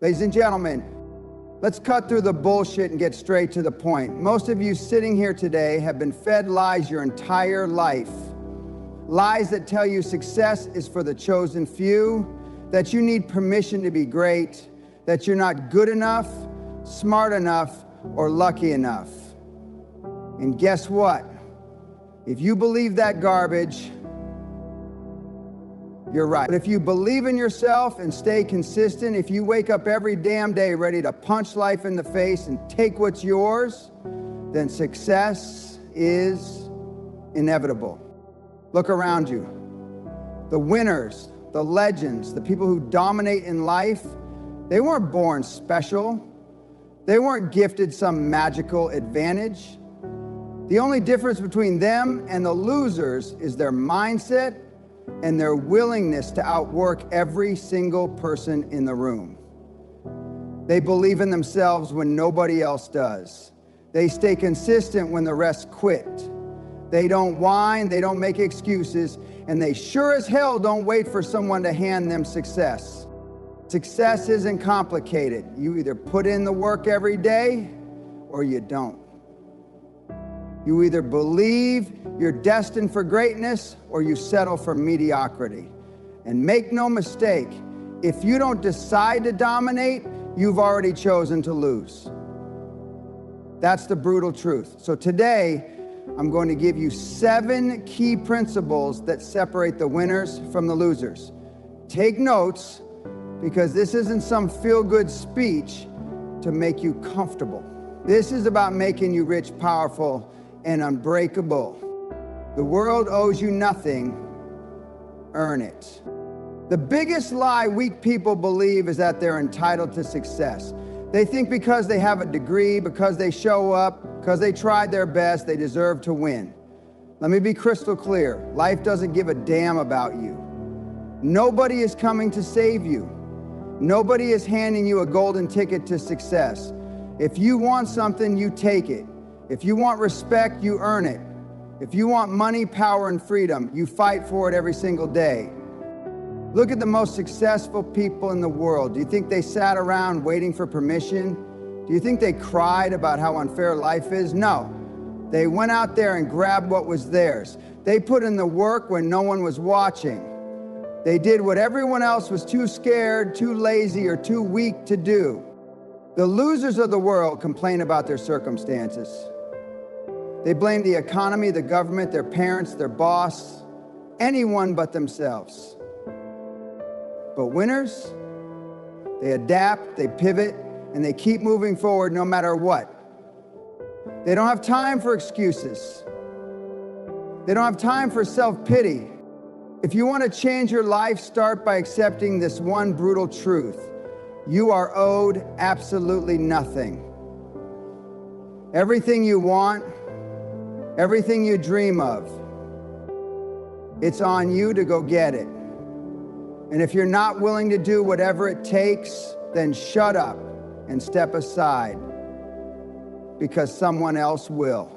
Ladies and gentlemen, let's cut through the bullshit and get straight to the point. Most of you sitting here today have been fed lies your entire life. Lies that tell you success is for the chosen few, that you need permission to be great, that you're not good enough, smart enough, or lucky enough. And guess what? If you believe that garbage, you're right. But if you believe in yourself and stay consistent, if you wake up every damn day ready to punch life in the face and take what's yours, then success is inevitable. Look around you. The winners, the legends, the people who dominate in life, they weren't born special. They weren't gifted some magical advantage. The only difference between them and the losers is their mindset and their willingness to outwork every single person in the room. They believe in themselves when nobody else does. They stay consistent when the rest quit. They don't whine, they don't make excuses, and they sure as hell don't wait for someone to hand them success. Success isn't complicated. You either put in the work every day or you don't. You either believe you're destined for greatness or you settle for mediocrity. And make no mistake, if you don't decide to dominate, you've already chosen to lose. That's the brutal truth. So today, I'm going to give you 7 key principles that separate the winners from the losers. Take notes, because this isn't some feel-good speech to make you comfortable. This is about making you rich, powerful, and unbreakable. The world owes you nothing. Earn it. The biggest lie weak people believe is that they're entitled to success. They think because they have a degree, because they show up, because they tried their best, they deserve to win. Let me be crystal clear. Life doesn't give a damn about you. Nobody is coming to save you. Nobody is handing you a golden ticket to success. If you want something, you take it. If you want respect, you earn it. If you want money, power, and freedom, you fight for it every single day. Look at the most successful people in the world. Do you think they sat around waiting for permission? Do you think they cried about how unfair life is? No. They went out there and grabbed what was theirs. They put in the work when no one was watching. They did what everyone else was too scared, too lazy, or too weak to do. The losers of the world complain about their circumstances. They blame the economy, the government, their parents, their boss, anyone but themselves. But winners, they adapt, they pivot, and they keep moving forward no matter what. They don't have time for excuses. They don't have time for self-pity. If you want to change your life, start by accepting this one brutal truth. You are owed absolutely nothing. Everything you want, everything you dream of, it's on you to go get it. And if you're not willing to do whatever it takes, then shut up and step aside, because someone else will.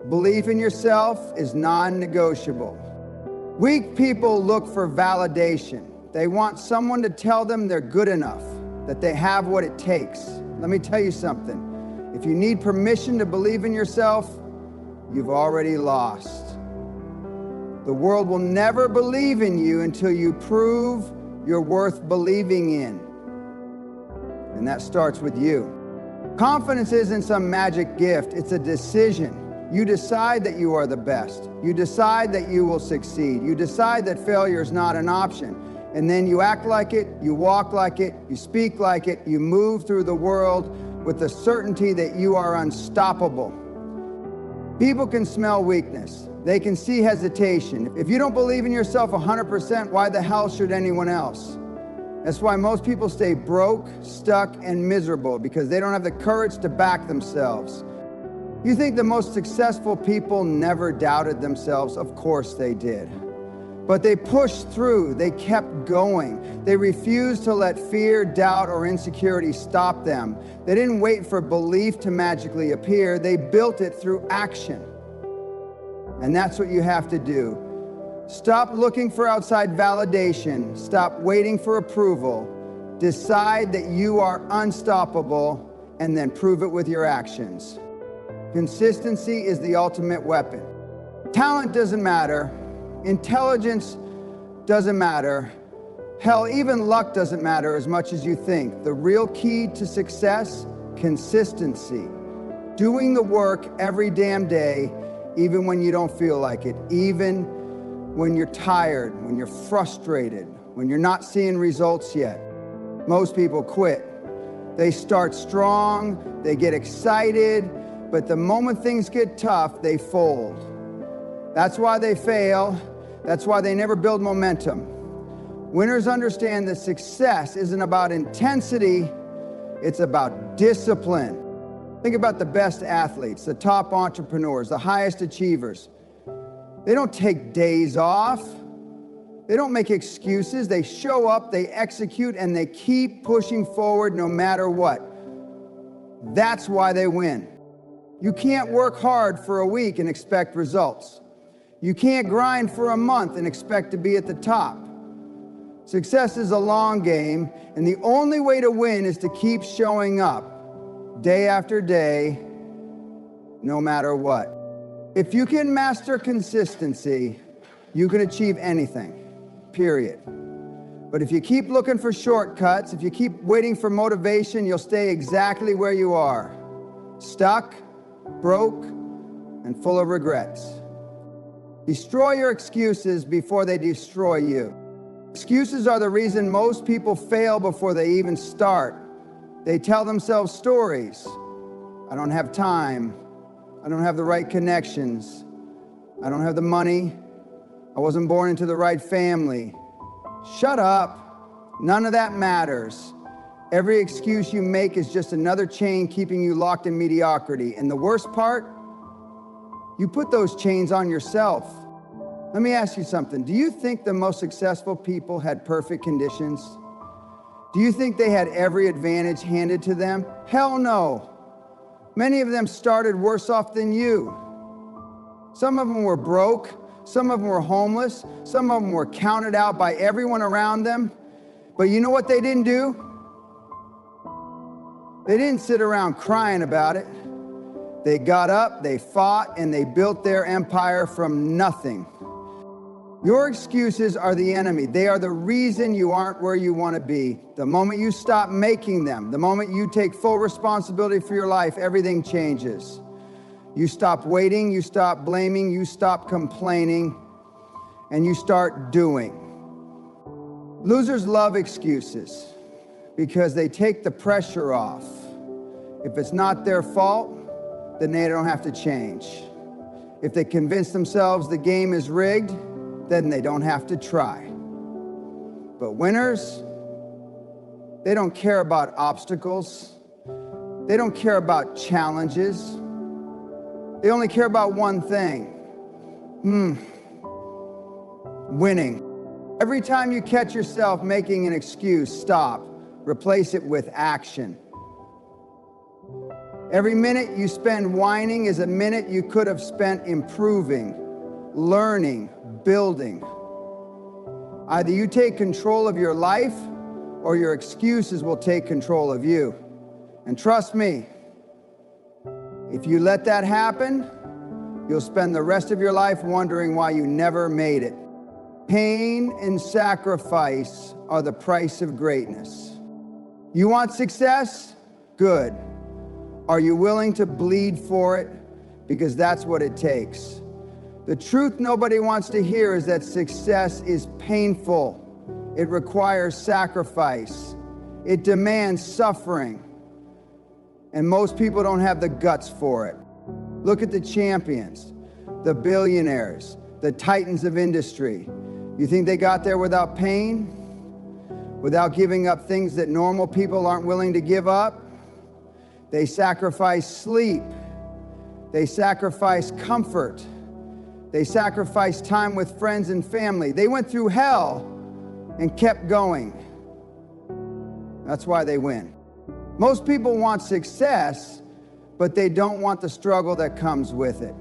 Belief in yourself is non-negotiable. Weak people look for validation. They want someone to tell them they're good enough, that they have what it takes. Let me tell you something. If you need permission to believe in yourself, you've already lost. The world will never believe in you until you prove you're worth believing in. And that starts with you. Confidence isn't some magic gift, it's a decision. You decide that you are the best. You decide that you will succeed. You decide that failure is not an option. And then you act like it, you walk like it, you speak like it, you move through the world with the certainty that you are unstoppable. People can smell weakness. They can see hesitation. If you don't believe in yourself 100%, why the hell should anyone else? That's why most people stay broke, stuck, and miserable, because they don't have the courage to back themselves. You think the most successful people never doubted themselves? Of course they did. But they pushed through, they kept going. They refused to let fear, doubt, or insecurity stop them. They didn't wait for belief to magically appear, they built it through action. And that's what you have to do. Stop looking for outside validation, stop waiting for approval, Decide that you are unstoppable and then prove it with your actions. Consistency is the ultimate weapon. Talent doesn't matter. Intelligence doesn't matter. Hell, even luck doesn't matter as much as you think. The real key to success, consistency. Doing the work every damn day, even when you don't feel like it, even when you're tired, when you're frustrated, when you're not seeing results yet. Most people quit. They start strong, they get excited, but the moment things get tough, they fold. That's why they fail. That's why they never build momentum. Winners understand that success isn't about intensity, it's about discipline. Think about the best athletes, the top entrepreneurs, the highest achievers. They don't take days off. They don't make excuses. They show up, they execute, and they keep pushing forward no matter what. That's why they win. You can't work hard for a week and expect results. You can't grind for a month and expect to be at the top. Success is a long game, and the only way to win is to keep showing up day after day, no matter what. If you can master consistency, you can achieve anything, period. But if you keep looking for shortcuts, if you keep waiting for motivation, you'll stay exactly where you are, stuck, broke, and full of regrets. Destroy your excuses before they destroy you. Excuses are the reason most people fail before they even start. They tell themselves stories. I don't have time. I don't have the right connections. I don't have the money. I wasn't born into the right family. Shut up. None of that matters. Every excuse you make is just another chain keeping you locked in mediocrity. And the worst part, you put those chains on yourself. Let me ask you something. Do you think the most successful people had perfect conditions? Do you think they had every advantage handed to them? Hell no. Many of them started worse off than you. Some of them were broke. Some of them were homeless. Some of them were counted out by everyone around them. But you know what they didn't do? They didn't sit around crying about it. They got up, they fought, and they built their empire from nothing. Your excuses are the enemy. They are the reason you aren't where you want to be. The moment you stop making them, the moment you take full responsibility for your life, everything changes. You stop waiting, you stop blaming, you stop complaining, and you start doing. Losers love excuses because they take the pressure off. If it's not their fault, then they don't have to change. If they convince themselves the game is rigged, then they don't have to try. But winners, they don't care about obstacles. They don't care about challenges. They only care about one thing. Winning. Every time you catch yourself making an excuse, stop. Replace it with action. Every minute you spend whining is a minute you could have spent improving, learning, building. Either you take control of your life or your excuses will take control of you. And trust me, if you let that happen, you'll spend the rest of your life wondering why you never made it. Pain and sacrifice are the price of greatness. You want success? Good. Are you willing to bleed for it? Because that's what it takes. The truth nobody wants to hear is that success is painful. It requires sacrifice. It demands suffering. And most people don't have the guts for it. Look at the champions, the billionaires, the titans of industry. You think they got there without pain? Without giving up things that normal people aren't willing to give up? They sacrifice sleep. They sacrifice comfort. They sacrificed time with friends and family. They went through hell and kept going. That's why they win. Most people want success, but they don't want the struggle that comes with it.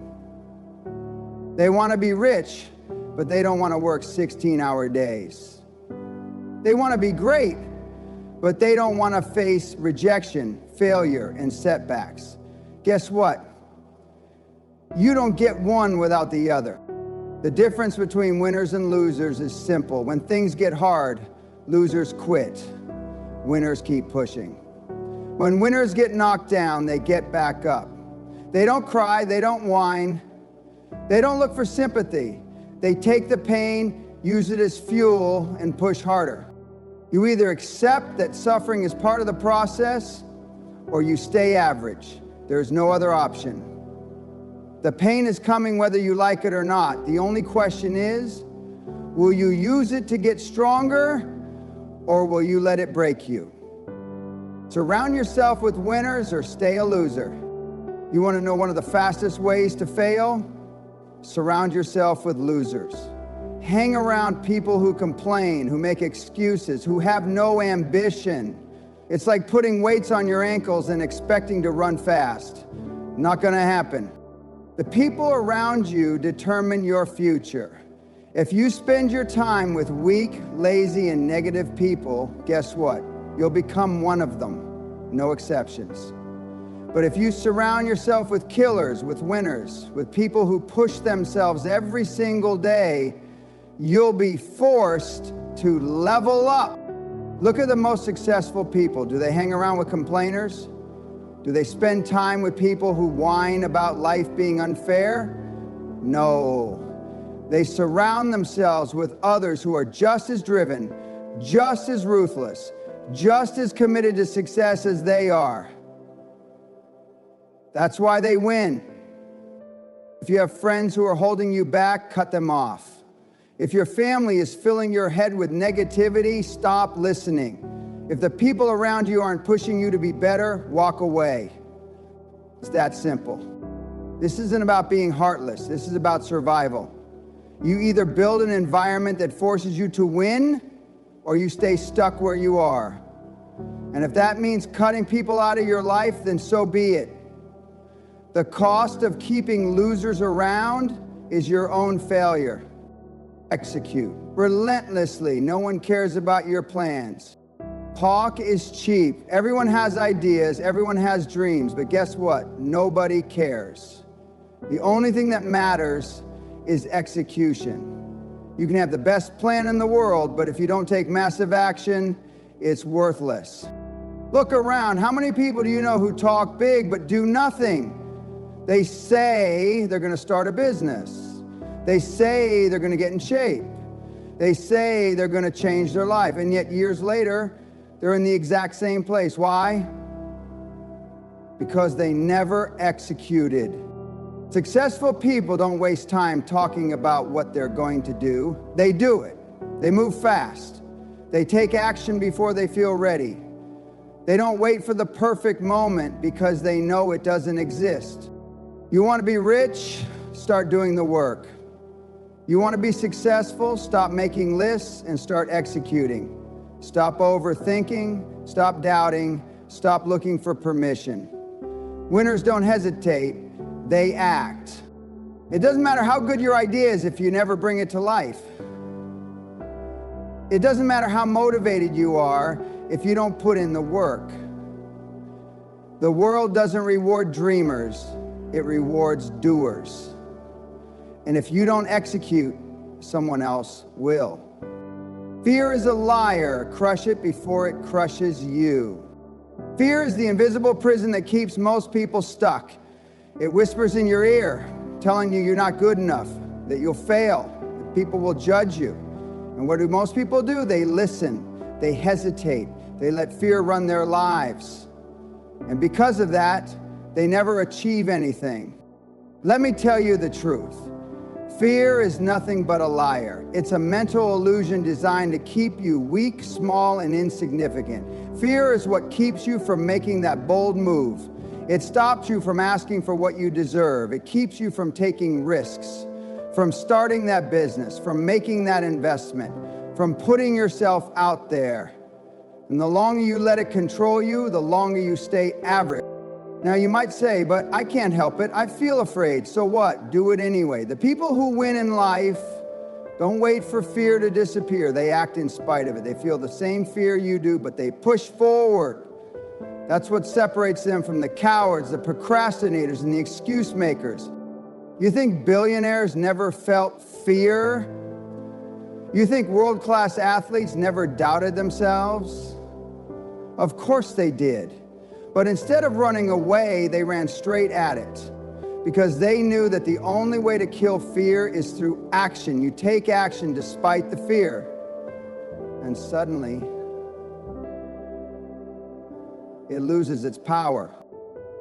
They want to be rich, but they don't want to work 16-hour days. They want to be great, but they don't want to face rejection, failure, and setbacks. Guess what? You don't get one without the other. The difference between winners and losers is simple. When things get hard, losers quit. Winners keep pushing. When winners get knocked down, they get back up. They don't cry, they don't whine, they don't look for sympathy. They take the pain, use it as fuel, and push harder. You either accept that suffering is part of the process, or you stay average. There's no other option. The pain is coming whether you like it or not. The only question is, will you use it to get stronger, or will you let it break you? Surround yourself with winners or stay a loser. You want to know one of the fastest ways to fail? Surround yourself with losers. Hang around people who complain, who make excuses, who have no ambition. It's like putting weights on your ankles and expecting to run fast. Not going to happen. The people around you determine your future. If you spend your time with weak, lazy, and negative people, guess what? You'll become one of them. No exceptions. But if you surround yourself with killers, with winners, with people who push themselves every single day, you'll be forced to level up. Look at the most successful people. Do they hang around with complainers? Do they spend time with people who whine about life being unfair? No. They surround themselves with others who are just as driven, just as ruthless, just as committed to success as they are. That's why they win. If you have friends who are holding you back, cut them off. If your family is filling your head with negativity, stop listening. If the people around you aren't pushing you to be better, walk away. It's that simple. This isn't about being heartless. This is about survival. You either build an environment that forces you to win, or you stay stuck where you are. And if that means cutting people out of your life, then so be it. The cost of keeping losers around is your own failure. Execute relentlessly. No one cares about your plans. Talk is cheap. Everyone has ideas, everyone has dreams, but guess what? Nobody cares. The only thing that matters is execution. You can have the best plan in the world, but if you don't take massive action, it's worthless. Look around. How many people do you know who talk big but do nothing? They say they're going to start a business. They say they're going to get in shape. They say they're going to change their life, and yet years later, they're in the exact same place. Why? Because they never executed. Successful people don't waste time talking about what they're going to do. They do it. They move fast. They take action before they feel ready. They don't wait for the perfect moment because they know it doesn't exist. You want to be rich? Start doing the work. You want to be successful? Stop making lists and start executing. Stop overthinking, stop doubting, stop looking for permission. Winners don't hesitate, they act. It doesn't matter how good your idea is if you never bring it to life. It doesn't matter how motivated you are if you don't put in the work. The world doesn't reward dreamers, it rewards doers. And if you don't execute, someone else will. Fear is a liar. Crush it before it crushes you. Fear is the invisible prison that keeps most people stuck. It whispers in your ear, telling you you're not good enough, that you'll fail, that people will judge you. And what do most people do? They listen, they hesitate, they let fear run their lives. And because of that, they never achieve anything. Let me tell you the truth. Fear is nothing but a liar. It's a mental illusion designed to keep you weak, small, and insignificant. Fear is what keeps you from making that bold move. It stops you from asking for what you deserve. It keeps you from taking risks, from starting that business, from making that investment, from putting yourself out there. And the longer you let it control you, the longer you stay average. Now you might say, but I can't help it. I feel afraid. So what? Do it anyway. The people who win in life Don't wait for fear to disappear. They act in spite of it. They feel the same fear you do, but they push forward. That's what separates them from the cowards, the procrastinators, and the excuse makers. You think billionaires never felt fear? You think world-class athletes never doubted themselves? Of course they did. But instead of running away, they ran straight at it, because they knew that the only way to kill fear is through action. You take action despite the fear. And suddenly, it loses its power.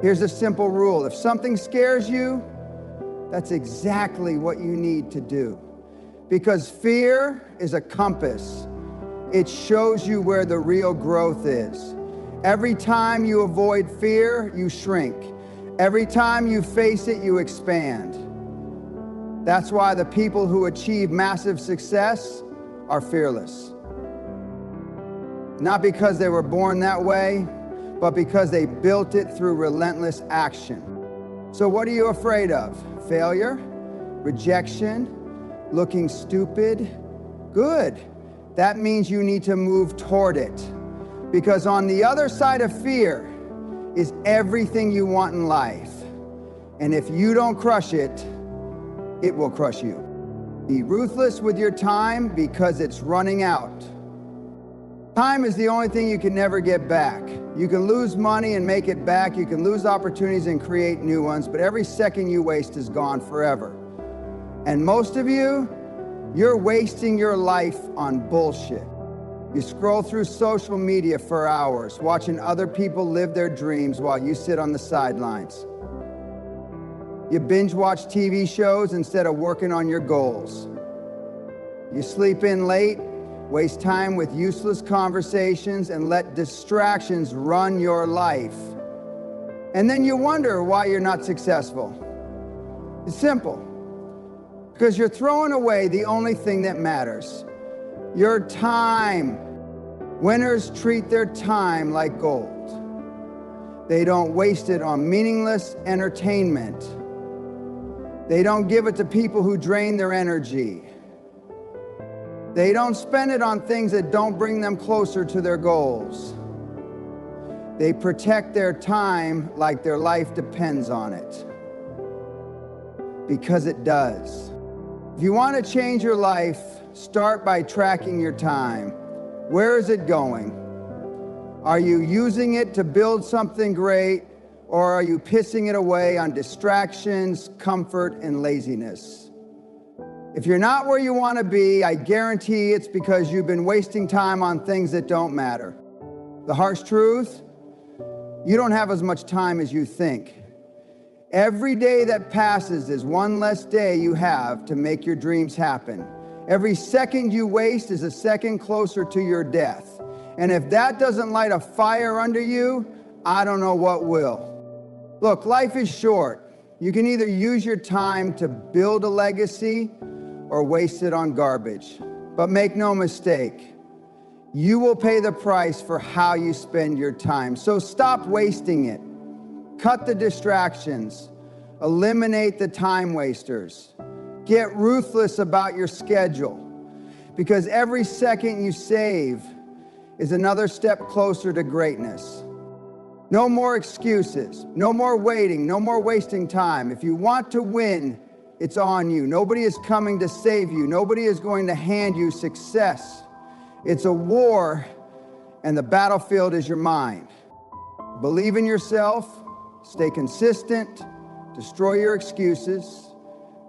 Here's a simple rule. If something scares you, that's exactly what you need to do. Because fear is a compass. It shows you where the real growth is. Every time you avoid fear, you shrink. Every time you face it, you expand. That's why the people who achieve massive success are fearless. Not because they were born that way, but because they built it through relentless action. So what are you afraid of? Failure? Rejection? Looking stupid? Good. That means you need to move toward it. Because on the other side of fear is everything you want in life. And if you don't crush it, it will crush you. Be ruthless with your time because it's running out. Time is the only thing you can never get back. You can lose money and make it back. You can lose opportunities and create new ones, but every second you waste is gone forever. And most of you, you're wasting your life on bullshit. You scroll through social media for hours, watching other people live their dreams while you sit on the sidelines. You binge watch TV shows instead of working on your goals. You sleep in late, waste time with useless conversations, and let distractions run your life. And then you wonder why you're not successful. It's simple. Because you're throwing away the only thing that matters. Your time. Winners treat their time like gold. They don't waste it on meaningless entertainment. They don't give it to people who drain their energy. They don't spend it on things that don't bring them closer to their goals. They protect their time like their life depends on it. Because it does. If you want to change your life, start by tracking your time. Where is it going? Are you using it to build something great, or are you pissing it away on distractions, comfort, and laziness? If you're not where you want to be, I guarantee it's because you've been wasting time on things that don't matter. The harsh truth, you don't have as much time as you think. Every day that passes is one less day you have to make your dreams happen. Every second you waste is a second closer to your death. And if that doesn't light a fire under you, I don't know what will. Look, life is short. You can either use your time to build a legacy or waste it on garbage. But make no mistake, you will pay the price for how you spend your time. So stop wasting it. Cut the distractions. Eliminate the time wasters. Get ruthless about your schedule, because every second you save is another step closer to greatness. No more excuses, no more waiting, no more wasting time. If you want to win, it's on you. Nobody is coming to save you. Nobody is going to hand you success. It's a war, and the battlefield is your mind. Believe in yourself, stay consistent, destroy your excuses,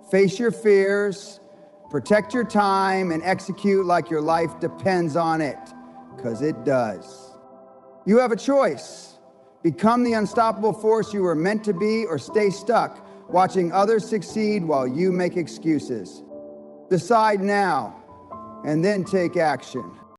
face your fears, protect your time, and execute like your life depends on it, because it does. You have a choice. Become the unstoppable force you were meant to be, or stay stuck watching others succeed while you make excuses. Decide now, and then take action.